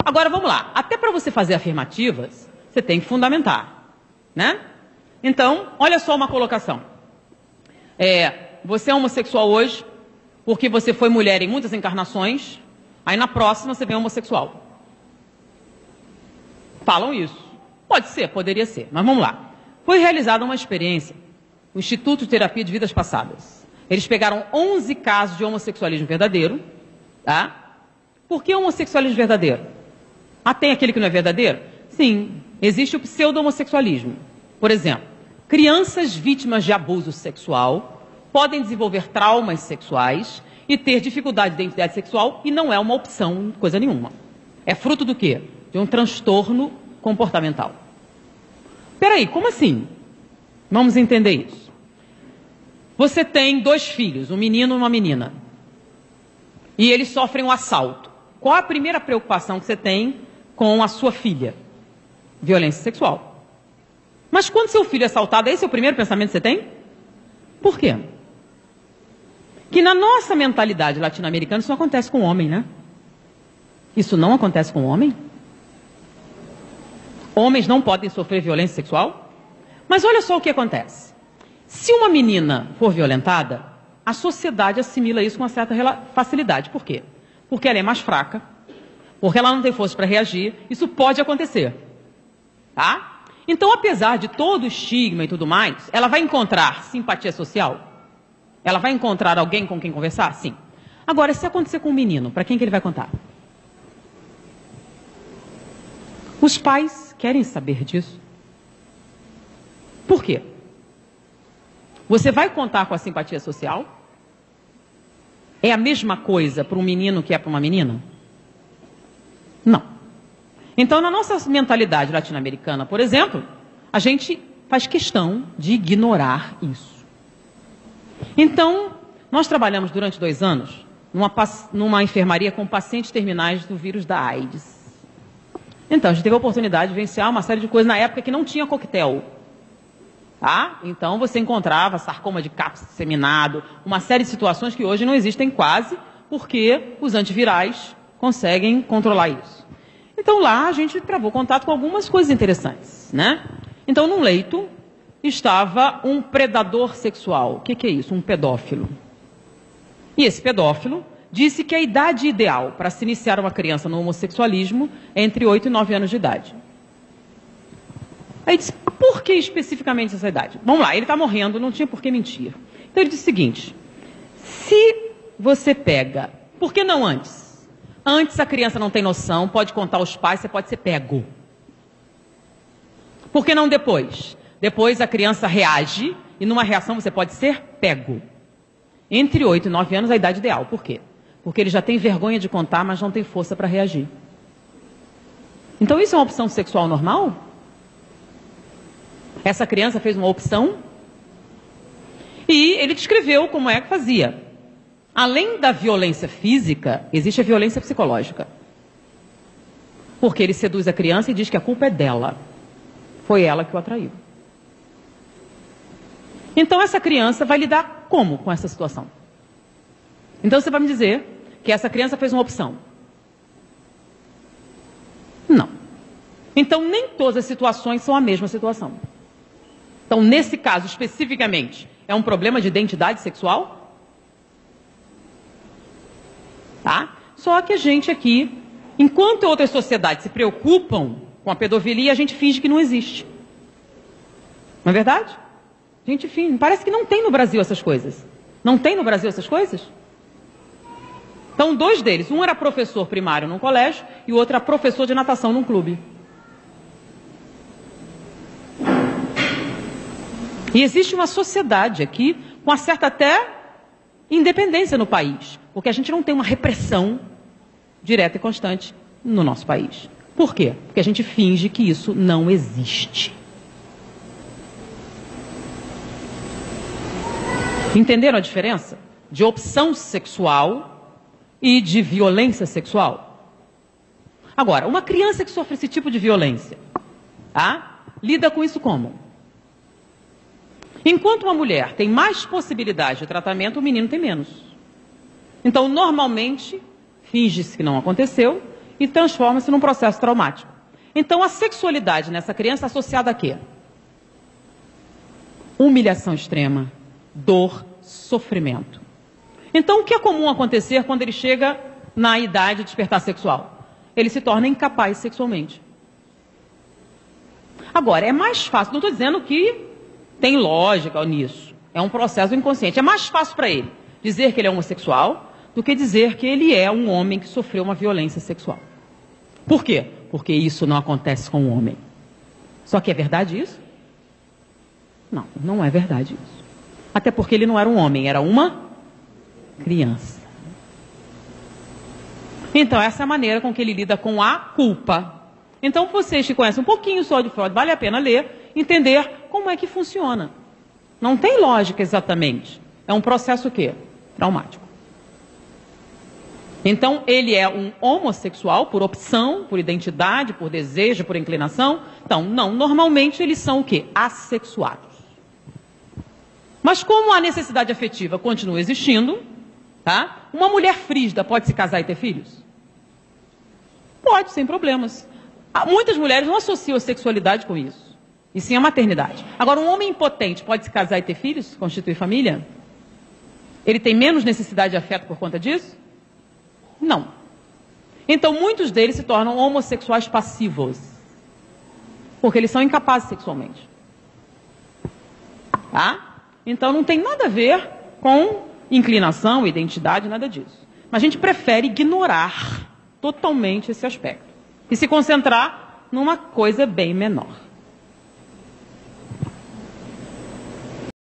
Agora, vamos lá. Até para você fazer afirmativas, você tem que fundamentar, né? Então, olha só uma colocação. Você é homossexual hoje porque você foi mulher em muitas encarnações, aí na próxima você vem homossexual. Falam isso. Pode ser, poderia ser, mas vamos lá. Foi realizada uma experiência, o Instituto de Terapia de Vidas Passadas. Eles pegaram 11 casos de homossexualismo verdadeiro, tá? Por que homossexualismo verdadeiro? Tem aquele que não é verdadeiro? Sim, existe o pseudo-homossexualismo. Por exemplo, crianças vítimas de abuso sexual podem desenvolver traumas sexuais e ter dificuldade de identidade sexual e não é uma opção, coisa nenhuma. É fruto do quê? De um transtorno comportamental. Peraí, como assim? Vamos entender isso. Você tem 2 filhos, um menino e uma menina. E eles sofrem um assalto. Qual a primeira preocupação que você tem com a sua filha? Violência sexual. Mas quando seu filho é assaltado, esse é o primeiro pensamento que você tem? Por quê? Que na nossa mentalidade latino-americana isso não acontece com o homem, né? Isso não acontece com o homem? Homens não podem sofrer violência sexual? Mas olha só o que acontece. Se uma menina for violentada, a sociedade assimila isso com uma certa facilidade. Por quê? Porque ela é mais fraca, porque ela não tem força para reagir. Isso pode acontecer, tá? Então, apesar de todo o estigma e tudo mais, ela vai encontrar simpatia social? Ela vai encontrar alguém com quem conversar? Sim. Agora, se acontecer com um menino, para quem que ele vai contar? Os pais querem saber disso. Por quê? Você vai contar com a simpatia social? É a mesma coisa para um menino que é para uma menina? Não. Então, na nossa mentalidade latino-americana, por exemplo, a gente faz questão de ignorar isso. Então, nós trabalhamos durante 2 anos numa enfermaria com pacientes terminais do vírus da AIDS. Então, a gente teve a oportunidade de vivenciar uma série de coisas na época que não tinha coquetel. Tá? Então, você encontrava sarcoma de cápsula disseminado, uma série de situações que hoje não existem quase, porque os antivirais conseguem controlar isso. Então, lá a gente travou contato com algumas coisas interessantes, né? Então, num leito estava um predador sexual. O que é isso? Um pedófilo. E esse pedófilo disse que a idade ideal para se iniciar uma criança no homossexualismo é entre 8 e 9 anos de idade. Aí disse, por que especificamente essa idade? Vamos lá, ele está morrendo, não tinha por que mentir. Então ele disse o seguinte, se você pega, por que não antes? Antes a criança não tem noção, pode contar aos pais, você pode ser pego. Por que não depois? Depois a criança reage e numa reação você pode ser pego. Entre 8 e 9 anos é a idade ideal. Por quê? Porque ele já tem vergonha de contar, mas não tem força para reagir. Então isso é uma opção sexual normal? Essa criança fez uma opção e ele descreveu como é que fazia. Além da violência física, existe a violência psicológica. Porque ele seduz a criança e diz que a culpa é dela. Foi ela que o atraiu. Então essa criança vai lidar como com essa situação? Então você vai me dizer que essa criança fez uma opção. Não. Então nem todas as situações são a mesma situação. Então nesse caso especificamente, é um problema de identidade sexual? Tá? Só que a gente aqui, enquanto outras sociedades se preocupam com a pedofilia, a gente finge que não existe. Não é verdade? A gente finge. Parece que não tem no Brasil essas coisas. Não tem no Brasil essas coisas? Então, 2 deles. Um era professor primário num colégio e o outro era professor de natação num clube. E existe uma sociedade aqui com uma certa até independência no país. Porque a gente não tem uma repressão direta e constante no nosso país. Por quê? Porque a gente finge que isso não existe. Entenderam a diferença de opção sexual e de violência sexual? Agora, uma criança que sofre esse tipo de violência, tá? Lida com isso como? Enquanto uma mulher tem mais possibilidade de tratamento, o menino tem menos. Então, normalmente, finge-se que não aconteceu e transforma-se num processo traumático. Então, a sexualidade nessa criança é associada a quê? Humilhação extrema, dor, sofrimento. Então, o que é comum acontecer quando ele chega na idade de despertar sexual? Ele se torna incapaz sexualmente. Agora, é mais fácil, não estou dizendo que tem lógica nisso, é um processo inconsciente. É mais fácil para ele dizer que ele é homossexual do que dizer que ele é um homem que sofreu uma violência sexual. Por quê? Porque isso não acontece com o homem. Só que é verdade isso? Não, não é verdade isso. Até porque ele não era um homem, era uma criança. Então, essa é a maneira com que ele lida com a culpa. Então, vocês que conhecem um pouquinho só de Freud, vale a pena ler, entender como é que funciona. Não tem lógica exatamente. É um processo o quê? Traumático. Então, ele é um homossexual por opção, por identidade, por desejo, por inclinação. Então, não, normalmente eles são o quê? Assexuados. Mas como a necessidade afetiva continua existindo, tá? Uma mulher frígida pode se casar e ter filhos? Pode, sem problemas. Muitas mulheres não associam a sexualidade com isso, e sim a maternidade. Agora, um homem impotente pode se casar e ter filhos? Constituir família? Ele tem menos necessidade de afeto por conta disso? Não. Então, muitos deles se tornam homossexuais passivos, porque eles são incapazes sexualmente. Tá? Então, não tem nada a ver com inclinação, identidade, nada disso. Mas a gente prefere ignorar totalmente esse aspecto e se concentrar numa coisa bem menor.